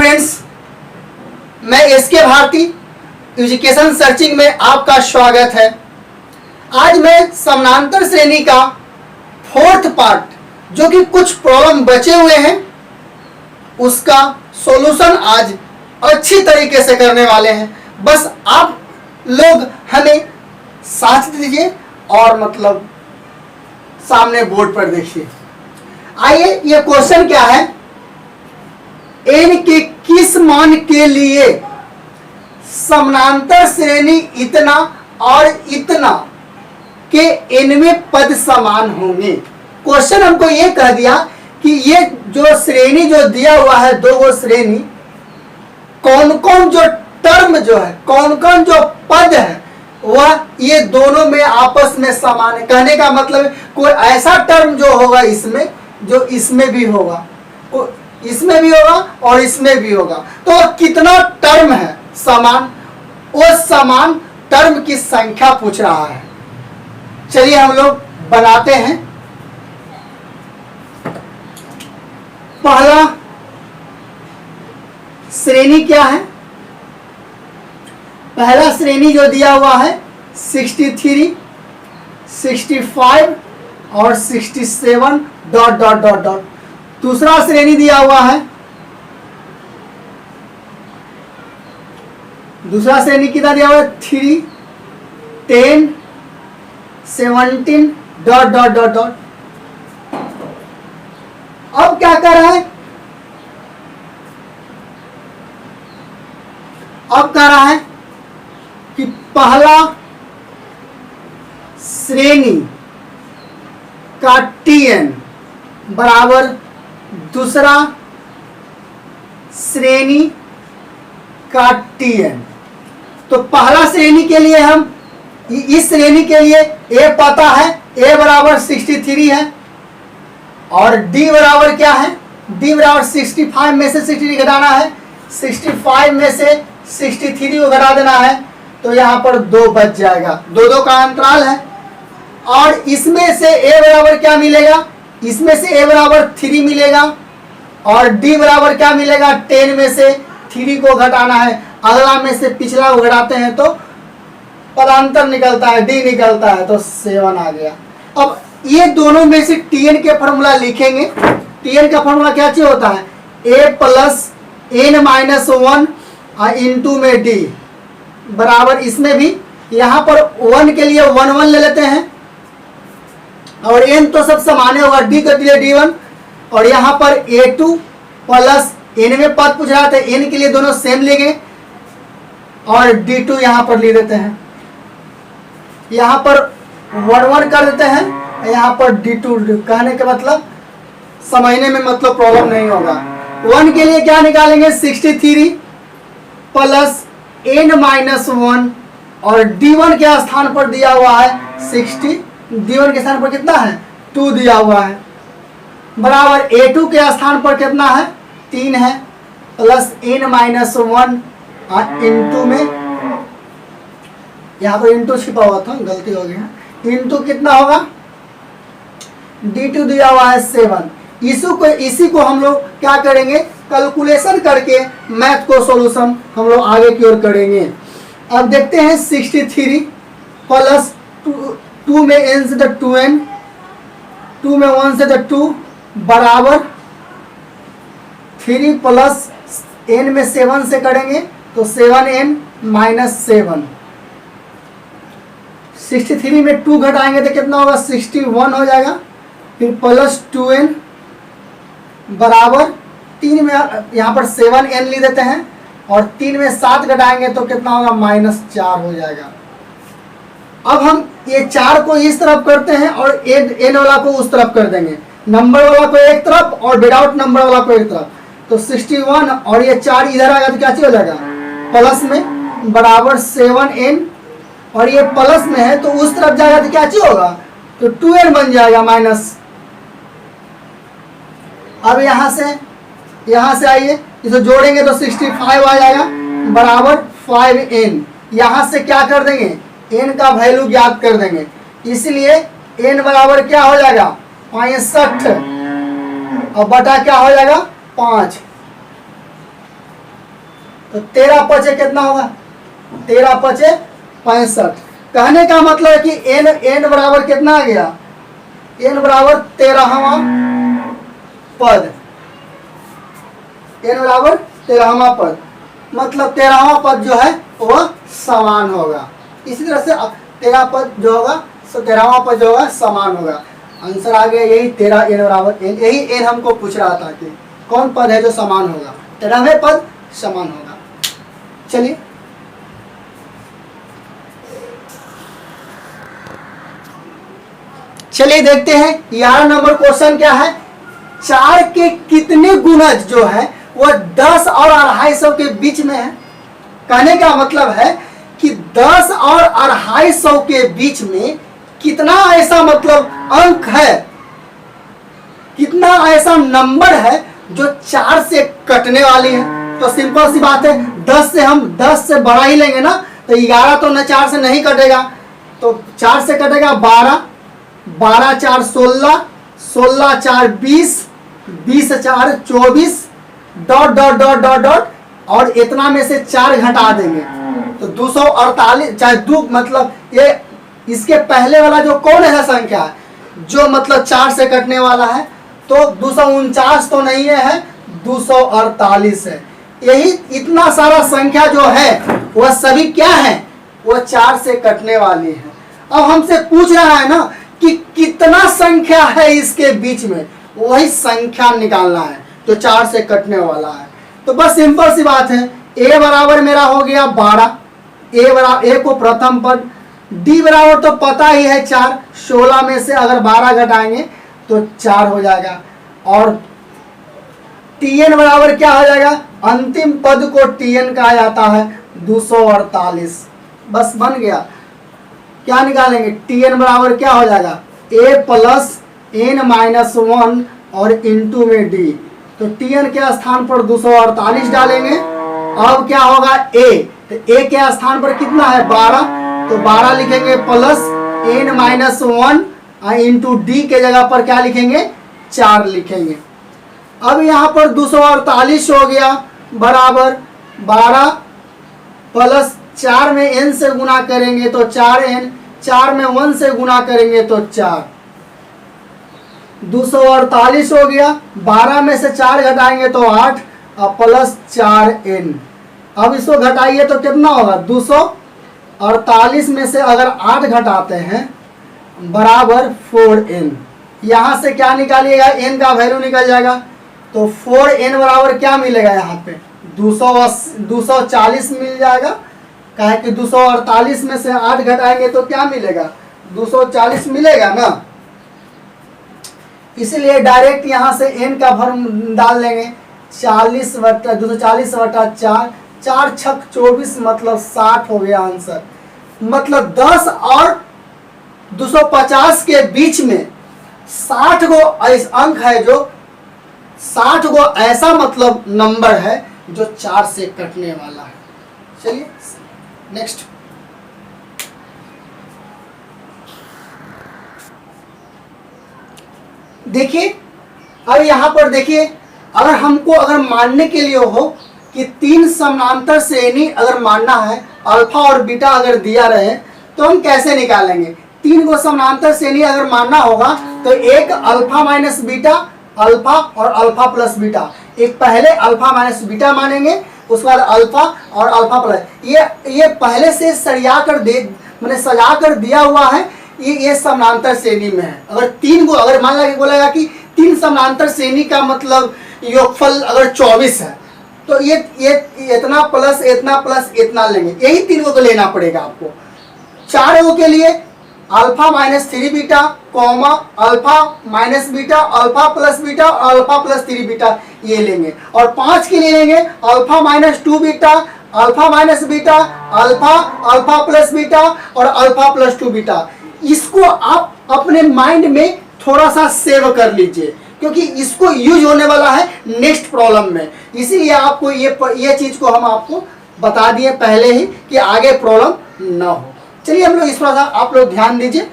Friends, मैं SK Bharti education searching में आपका स्वागत है। आज मैं समानांतर श्रेणी का फोर्थ पार्ट जो कि कुछ प्रॉब्लम बचे हुए हैं उसका सॉल्यूशन आज अच्छी तरीके से करने वाले हैं। बस आप लोग हमें साथ दीजिए और सामने बोर्ड पर देखिए। आइए, ये क्वेश्चन क्या है, n के किस मान के लिए समानांतर श्रेणी इतना और इतना के nवें पद समान होंगे। क्वेश्चन हमको ये कह दिया कि ये जो श्रेणी जो दिया हुआ है, दो वो श्रेणी, कौन कौन जो टर्म जो है, कौन कौन जो पद है वह ये दोनों में आपस में समान है। कहने का मतलब कोई ऐसा टर्म जो होगा इसमें, जो इसमें भी होगा, इसमें भी होगा और इसमें भी होगा। तो कितना टर्म है समान, वो समान टर्म की संख्या पूछ रहा है। चलिए हम लोग बनाते हैं। पहला श्रेणी क्या है, पहला श्रेणी जो दिया हुआ है 63, 65 और 67 डॉट डॉट डॉट डॉट। दूसरा श्रेणी दिया हुआ है, दूसरा श्रेणी कितना दिया हुआ है 3, 10, 17 डॉट डॉट डॉट डॉट। अब क्या कर रहा है, अब कह रहा है कि पहला श्रेणी का Tn बराबर दूसरा श्रेणी का Tn। तो पहला श्रेणी के लिए हम इस श्रेणी के लिए a पता है, a बराबर 63 है और d बराबर क्या है, d बराबर 65 में से 63 घटाना है, 65 में से 63 को घटा देना है, तो यहाँ पर 2 बच जाएगा, दो का अंतराल है। और इसमें से a बराबर क्या मिलेगा, इसमें से a बराबर 3 मिलेगा और d बराबर क्या मिलेगा, 10 में से 3 को घटाना है, अगला में से पिछला को घटाते हैं तो पदांतर निकलता है, d निकलता है, तो 7 आ गया। अब ये दोनों में से Tn के फॉर्मूला लिखेंगे। Tn का फॉर्मूला क्या चाहिए होता है, a प्लस n-1 इंटू में d बराबर, इसमें भी यहाँ पर 1 के लिए 1 1 ले लेते हैं और n तो सब समान होगा, d के लिए d1 और यहाँ पर a2 प्लस n में पद पूछ रहा था, n के लिए दोनों सेम लेंगे और d2 यहाँ पर ले देते हैं, यहाँ पर 1 1 कर देते हैं, यहाँ पर d2। कहने का मतलब समझने में प्रॉब्लम नहीं होगा। 1 के लिए क्या निकालेंगे, 63 प्लस n-1 और d1 के स्थान पर दिया हुआ है 60, d1 के स्थान पर कितना है 2 दिया हुआ है, बराबर a2 के स्थान पर कितना है 3 है, प्लस n-1 इंटू में, यहाँ पर इंटू छिपा हुआ था, गलती हो गई है, इंटू कितना होगा, d2 दिया हुआ है 7। इसी को हम लोग क्या करेंगे, कैलकुलेशन करके मैथ को सॉल्यूशन हम लोग आगे की ओर करेंगे। अब देखते हैं 63 प्लस 2 में n से 2n, 2 में 1 से 2 बराबर 3 प्लस n में 7 से करेंगे तो 7n माइनस 7। 63 में 2 घटाएंगे तो कितना होगा, 61 हो जाएगा, फिर प्लस 2n बराबर 3 में यहाँ पर 7n ले देते हैं और 3 में 7 घटाएंगे तो कितना होगा, -4 हो जाएगा। अब हम ये 4 को इस तरफ करते हैं और n वाला को उस तरफ कर देंगे, नंबर वाला को एक तरफ और विदाउट नंबर वाला को एक तरफ, तो 61 और ये 4 इधर आएगा तो क्या चीज हो जाएगा, प्लस में बराबर 7n और ये प्लस में है तो उस तरफ जाएगा तो क्या चीज होगा, तो 2n बन जाएगा माइनस। अब यहाँ से आइए, इसे जोड़ेंगे तो 65 आ जाएगा बराबर 5n। यहाँ से क्या कर देंगे, n का वैल्यू ज्ञात कर देंगे, इसलिए n बराबर क्या हो जाएगा 65 और बटा क्या हो जाएगा 5। तो 13 पचे कितना होगा, 13 पचे 65। कहने का मतलब है कि n बराबर कितना आ गया, n बराबर 13वां पद, n बराबर 13वां पद, मतलब 13वां पद जो है वह समान होगा। इसी तरह से 13 पद जो होगा, 13वां पद जो होगा समान होगा। आंसर आ गया यही 13 n बराबर n, यही n हमको पूछ रहा था कि कौन पद है जो समान होगा, 13वें पद समान होगा। चलिए चलिए देखते हैं 11 नंबर क्वेश्चन क्या है। 4 के कितने गुणज जो है वह 10 और 250 के बीच में है। कहने का मतलब है कि 10 और 250 के बीच में कितना ऐसा मतलब अंक है, कितना ऐसा नंबर है जो 4 से कटने वाली है। तो सिंपल सी बात है, 10 से हम 10 से बड़ा ही लेंगे ना, तो 11 तो न 4 से नहीं कटेगा, तो 4 से कटेगा 12, 12 4 16, 16 4 20, 20 4 24, dot dot dot dot dot, और इतना में से 4 घटा देंगे तो 248, चाहे दो मतलब ये इसके पहले वाला जो कौन ऐसा संख्या है जो मतलब 4 से कटने वाला है, तो 249 तो नहीं है, 248 है। यही इतना सारा संख्या जो है वह सभी क्या है, वह 4 से कटने वाली है। अब हमसे पूछ रहा है ना कि कितना संख्या है इसके बीच में, वही संख्या निकालना है जो 4 से कटने वाला है। तो बस सिंपल सी बात है, a बराबर मेरा हो गया 12, a को प्रथम पद, d बराबर तो पता ही है 4, 16 में से अगर 12 घटाएंगे तो 4 हो जाएगा, और tn बराबर क्या हो जाएगा, अंतिम पद को tn कहा जाता है 248। बस बन गया। क्या निकालेंगे, tn बराबर क्या हो जाएगा, a प्लस n माइनस 1 और इंटू में d, तो tn के स्थान पर 248 डालेंगे। अब क्या होगा a, तो a के स्थान पर कितना है 12, तो 12 लिखेंगे plus n minus 1 into d के जगह पर क्या लिखेंगे 4 लिखेंगे। अब यहाँ पर 248 हो गया बराबर 12 प्लस 4 में n से गुना करेंगे तो 4n, 4 में 1 से गुना करेंगे तो 4, 248 हो गया। 12 में से 4 घटाएंगे तो 8 और प्लस 4n। अब इसको घटाइए तो कितना होगा, 248 में से अगर 8 घटाते हैं बराबर 4n। यहाँ से क्या निकालिएगा, n का वैल्यू निकल जाएगा, तो 4n बराबर क्या मिलेगा, यहाँ पे 240 मिल जाएगा। कहे कि 248 में से 8 घटाएंगे तो क्या मिलेगा, 240 मिलेगा ना, इसलिए डायरेक्ट यहाँ से n का फॉर्म डाल देंगे, 40 बटा 240 बटा 4, 4 छक 24 मतलब 60 हो गया आंसर। मतलब 10 और 250 के बीच में 60 गो अंक है, जो 60 गो ऐसा मतलब नंबर है जो 4 से कटने वाला है। चलिए नेक्स्ट, देखिए अब यहाँ पर देखिए, अगर हमको अगर मानने के लिए हो कि 3 समानांतर श्रेणी अगर मानना है, अल्फा और बीटा अगर दिया रहे तो हम कैसे निकालेंगे। 3 को समानांतर श्रेणी अगर मानना होगा तो एक अल्फा माइनस बीटा, अल्फा और अल्फा प्लस बीटा, एक पहले अल्फा माइनस बीटा मानेंगे, उसके बाद अल्फा और अल्फा प्लस, ये पहले से सरिया कर दे मैंने सजा कर दिया हुआ है, ये समानांतर श्रेणी में है। अगर 3 को अगर मान लगे बोलेगा कि 3 समानांतर श्रेणी का मतलब योगफल अगर 24 है, तो ये इतना प्लस इतना लेंगे, यही 3 को लेना पड़ेगा आपको। 4 के लिए alpha minus 3 beta comma alpha minus beta, alpha plus beta और अल्फा प्लस 3 बीटा ये लेंगे। और 5 के लिए लेंगे alpha minus 2 beta, alpha minus beta, alpha, alpha plus beta और अल्फा प्लस 2 बीटा। इसको आप अपने माइंड में थोड़ा सा सेव कर लीजिए, क्योंकि इसको यूज होने वाला है नेक्स्ट प्रॉब्लम में, इसीलिए आपको ये चीज को हम आपको बता दिए पहले ही कि आगे प्रॉब्लम ना हो। चलिए हम लोग इस पर आप लोग ध्यान दीजिए।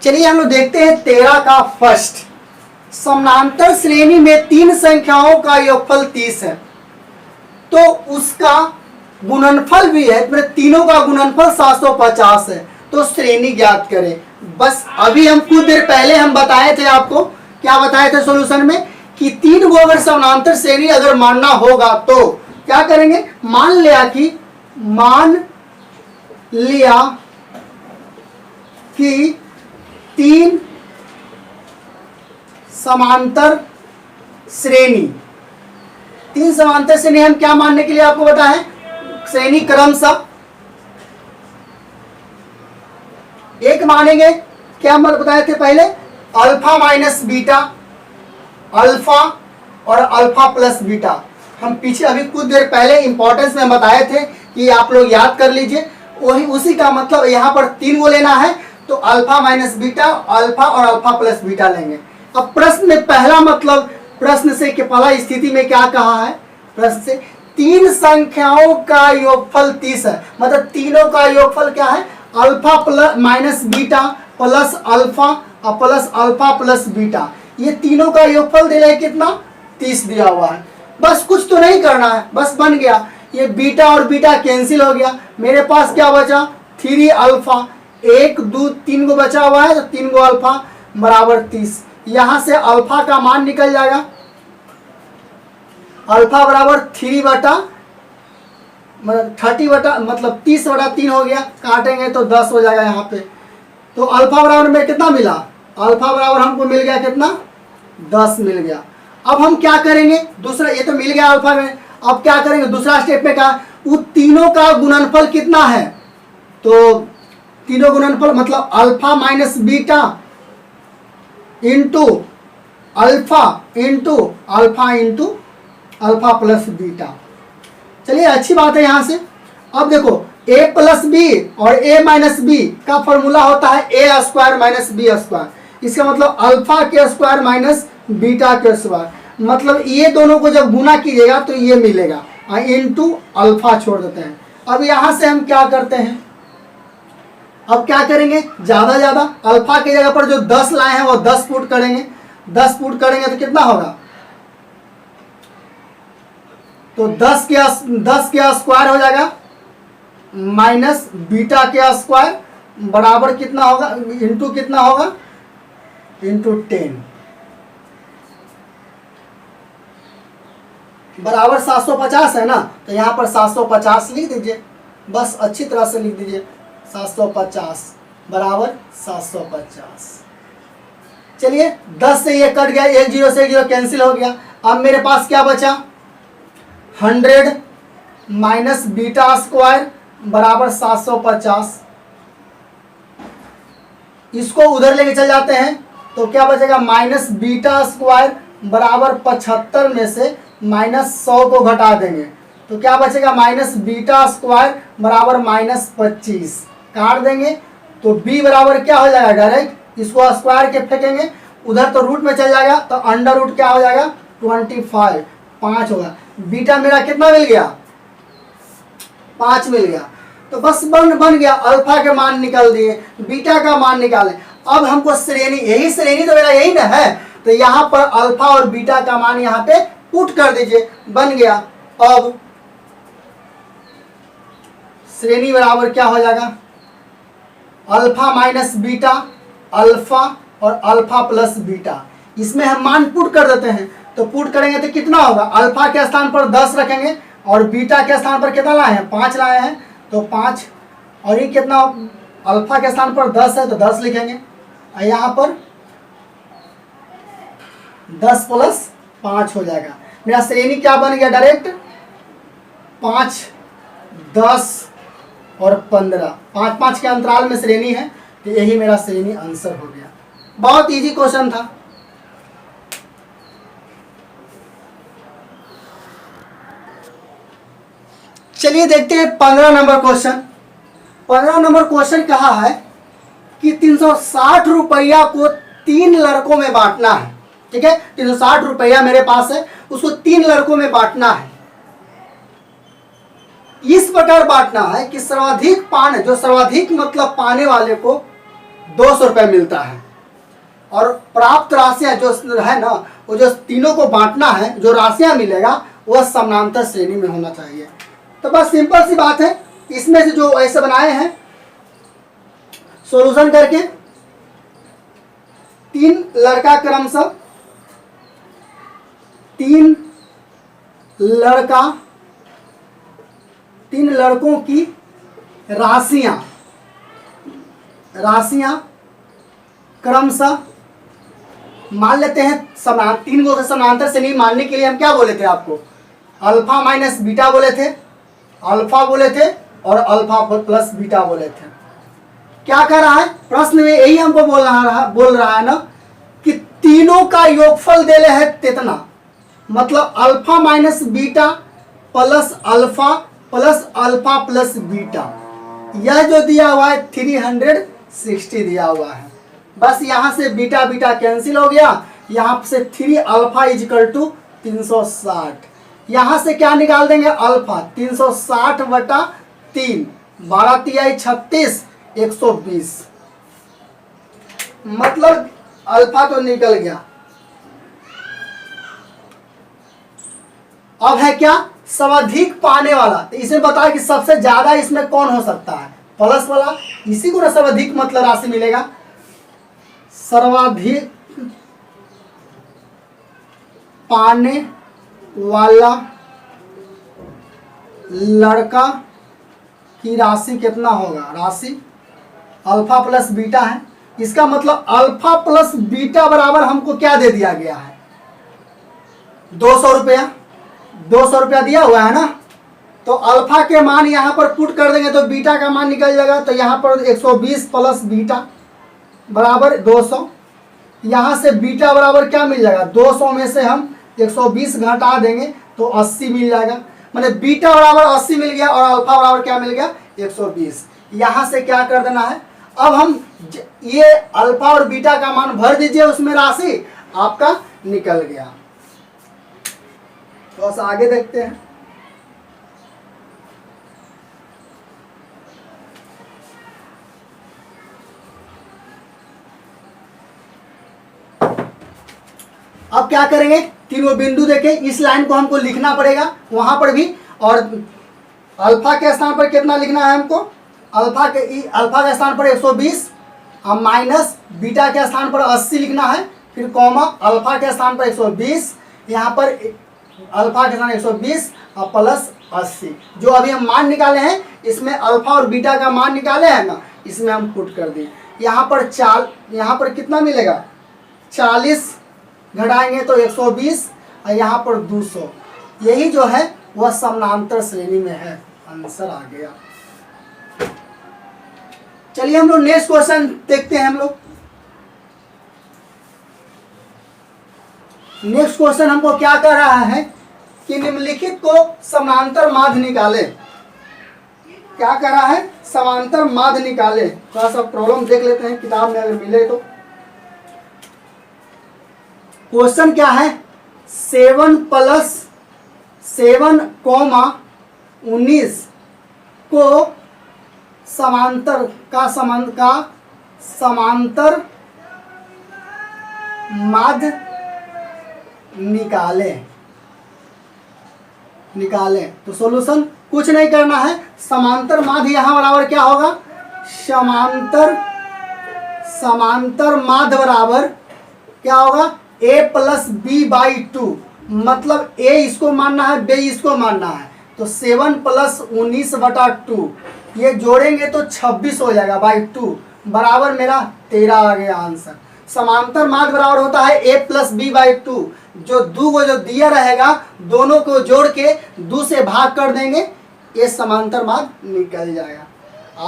चलिए हम लोग देखते हैं 13 का फर्स्ट। समानांतर श्रेणी में तीन संख्याओं का योगफल 30 है, तो उसका गुणनफल भी है, मतलब तीनों का गुणनफल 750 है, तो श्रेणी ज्ञात करें। बस अभी हम कुछ देर पहले हम बताए थे आपको, क्या बताए थे सॉल्यूशन में, कि तीन को अगर समानांतर श्रेणी अगर मानना होगा तो क्या करेंगे, मान लिया कि तीन समांतर श्रेणी, तीन समांतर श्रेणी हम क्या मानने के लिए आपको बताएं, श्रेणी क्रमशः एक मानेंगे, क्या मतलब बताए थे पहले, अल्फा माइनस बीटा, अल्फा और अल्फा प्लस बीटा। हम पीछे अभी कुछ देर पहले इंपॉर्टेंस में बताए थे कि आप लोग याद कर लीजिए, वही उसी का मतलब यहाँ पर तीन को लेना है, तो अल्फा माइनस बीटा, अल्फा और अल्फा प्लस बीटा लेंगे। अब प्रश्न में पहला मतलब, प्रश्न से कि पहला स्थिति में क्या कहा है, प्रश्न से तीन संख्याओं का योगफल 30 है, मतलब तीनों का योगफल क्या है, alpha plus minus beta plus alpha और प्लस अल्फा प्लस बीटा, ये तीनों का योगफल दे रहा है कितना, 30 दिया हुआ है। बस कुछ तो नहीं करना है, बस बन गया, ये बीटा और बीटा कैंसिल हो गया, मेरे पास क्या बचा, 3 अल्फा, 1 2 3 को बचा हुआ है, तो 3 को अल्फा बराबर 30। यहां से अल्फा का मान निकल जाएगा, अल्फा बराबर 3 बटा मतलब 30 बटा मतलब 30 बटा 3 हो गया, काटेंगे तो 10 हो जाएगा यहाँ पे। तो अल्फा बराबर में कितना मिला, अल्फा बराबर हमको मिल गया कितना, 10 मिल गया। अब हम क्या करेंगे, दूसरा, ये तो मिल गया अल्फा में, अब क्या करेंगे, दूसरा स्टेप में कहा वो तीनों का गुणनफल कितना है, तो तीनों गुणनफल मतलब alpha minus beta into alpha into alpha into alpha plus beta. चलिए अच्छी बात है यहाँ से। अब देखो a प्लस बी और a माइनस बी का फॉर्मूला होता है a square minus B square, इसका मतलब अल्फा के स्क्वायर माइनस बीटा के स्क्वायर, मतलब ये दोनों को जब गुना कीजिएगा तो ये मिलेगा, इंटू अल्फा छोड़ देते हैं। अब यहाँ से हम क्या करते हैं, अब क्या करेंगे, ज्यादा ज्यादा अल्फा की जगह पर जो 10 लाए हैं वो 10 पुट करेंगे, 10 पुट करेंगे तो कितना होगा, तो 10 के स्क्वायर हो जाएगा माइनस बीटा के स्क्वायर बराबर कितना होगा, इंटू कितना होगा, इंटू 10 बराबर 750 है ना, तो यहाँ पर 750 लिख दीजिए, बस अच्छी तरह से लिख दीजिए, 750 बराबर 750। चलिए 10 से ये कट गया, 1 0 से 1 0 कैंसिल हो गया। अब मेरे पास क्या बचा, 100 माइनस बीटा स्क्वायर बराबर 750, इसको उधर लेके चल जाते हैं तो क्या बचेगा, माइनस बीटा स्क्वायर बराबर 75 में से माइनस 100 को घटा देंगे तो क्या बचेगा, माइनस बीटा स्क्वायर बराबर माइनस 25, काट देंगे तो b बराबर क्या हो जाएगा, डायरेक्ट इसको स्क्वायर के फेंकेंगे उधर तो रूट में चल जाएगा, तो अंडर रूट क्या हो जाएगा 25, 5 होगा। बीटा मेरा कितना मिल गया, 5 मिल गया। तो बस बन गया, अल्फा के मान निकाल दिए, बीटा का मान निकाले। अब हमको श्रेणी, यही श्रेणी तो मेरा यही ना है, तो यहाँ पर अल्फा और बीटा का मान यहाँ पे पुट कर दीजिए, बन गया। अब श्रेणी बराबर क्या हो जाएगा, अल्फा माइनस बीटा, अल्फा और अल्फा प्लस बीटा, इसमें हम मान पुट कर देते हैं, तो पुट करेंगे तो कितना होगा, अल्फा के स्थान पर 10 रखेंगे और बीटा के स्थान पर कितना लाए हैं, 5 लाए हैं, तो 5 और ये कितना, अल्फा के स्थान पर 10 है तो 10 लिखेंगे, और यहाँ पर 10 प्लस 5 हो जाएगा। मेरा श्रेणी क्या बन गया, डायरेक्ट 5 10 और 15, 5 के अंतराल में श्रेणी है, तो यही मेरा श्रेणी आंसर हो गया। बहुत इजी क्वेश्चन था। चलिए देखते हैं 15 नंबर क्वेश्चन। 15 नंबर क्वेश्चन कहा है कि 360 रुपया को 3 लड़कों में बांटना है, ठीक है, 360 रुपया मेरे पास है, उसको 3 लड़कों में बांटना है। इस प्रकार बांटना है कि सर्वाधिक पाने, जो सर्वाधिक मतलब पाने वाले को 200 रुपया मिलता है, और प्राप्त राशियां जो है ना, वो जो तीनों को बांटना है, जो राशियां मिलेगा वह समानांतर श्रेणी में होना चाहिए। तो बस सिंपल सी बात है। इसमें से जो ऐसे बनाए हैं सॉल्यूशन करके, 3 लड़का क्रमशः 3 लड़कों की राशियां क्रमशः मान लेते हैं। 3 को समानांतर श्रेणी मानने के लिए हम क्या बोले थे आपको? अल्फा माइनस बीटा बोले थे, अल्फा बोले थे और अल्फा प्लस बीटा बोले थे। क्या कह रहा है प्रश्न में? यही हमको बोल रहा है ना कि तीनों का योगफल देले है कितना, मतलब alpha minus beta plus alpha plus beta. यह जो दिया हुआ है 360 दिया हुआ है। बस यहां से बीटा बीटा कैंसिल हो गया, यहां से 3 अल्फा इजिकल टू 360। यहां से क्या निकाल देंगे? अल्फा 360 बटा 3, 12 तिहाई 36, 120। मतलब अल्फा तो निकल गया। अब है क्या? सर्वाधिक पाने वाला। तो इसमें बताया कि सबसे ज्यादा इसमें कौन हो सकता है? प्लस वाला। इसी को ना सर्वाधिक मतलब राशि मिलेगा। सर्वाधिक पाने वाला लड़का की राशि कितना होगा? राशि अल्फा प्लस बीटा है। इसका मतलब अल्फा प्लस बीटा बराबर हमको क्या दे दिया गया है? 200 रुपया। 200 रुपया दिया हुआ है ना। तो अल्फा के मान यहाँ पर पुट कर देंगे तो बीटा का मान निकल जाएगा। तो यहाँ पर 120 प्लस बीटा बराबर 200। यहाँ से बीटा बराबर क्या मिल जाएगा? 200 में से हम 120 घटा देंगे तो 80 मिल जाएगा। माने बीटा बराबर 80 मिल गया और अल्फा बराबर क्या मिल गया? 120। यहाँ से क्या कर देना है? अब हम ये अल्फा और बीटा का मान भर दीजिए उसमें, राशि आपका निकल गया। तो बस आगे देखते हैं। अब क्या करेंगे? तीनों बिंदु देखें, इस लाइन को हमको लिखना पड़ेगा वहां पर भी। और अल्फा के स्थान पर कितना लिखना है हमको? अल्फा के स्थान पर 120 माइनस बीटा के स्थान पर 80 लिखना है। फिर कॉमा अल्फा के स्थान पर 120, यहाँ पर अल्फा के स्थान 120 और प्लस 80। जो अभी हम मान निकाले हैं इसमें अल्फा और बीटा का मान निकाले हैं ना, इसमें हम पुट कर दें। यहाँ पर कितना मिलेगा? 40 घटाएंगे तो 120 और यहाँ पर 200। यही जो है वह समानांतर श्रेणी में है। आंसर आ गया। चलिए हम लोग नेक्स्ट क्वेश्चन देखते हैं। हम लोग नेक्स्ट क्वेश्चन हमको क्या कर रहा है कि निम्नलिखित को समांतर माध्य निकाले। क्या कर रहा है? समांतर माध्य निकाले। थोड़ा सा प्रॉब्लम देख लेते हैं किताब में अगर मिले तो। क्वेश्चन क्या है? 7+7, 19 को समांतर माध्य निकाले। तो सॉल्यूशन कुछ नहीं करना है। समांतर माध्य यहाँ बराबर क्या होगा? समांतर माध्य बराबर क्या होगा? a plus B by 2। मतलब a इसको मानना है, b इसको मानना है। तो 7 प्लस 19 बटा 2, ये जोड़ेंगे तो 26 हो जाएगा बाई 2, बराबर मेरा 13 आ गया आंसर। समांतर माध्य बराबर होता है a प्लस बी बाई 2। जो दो को जो दिया रहेगा दोनों को जोड़ के 2 से भाग कर देंगे, ये समांतर माध्य निकल जाएगा।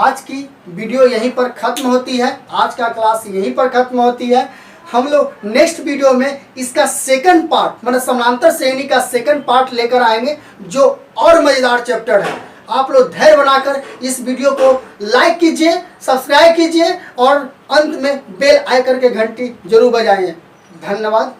आज की वीडियो यहीं पर खत्म होती है। आज का क्लास यहीं पर खत्म होती है। हम लोग नेक्स्ट वीडियो में इसका सेकंड पार्ट, मतलब समांतर श्रेणी का सेकंड पार्ट लेकर आएंगे, जो और मजेदार चैप्टर है। आप लोग धैर्य बनाकर इस वीडियो को लाइक कीजिए, सब्सक्राइब कीजिए और अंत में बेल आइकन के घंटी जरूर बजाइए। धन्यवाद।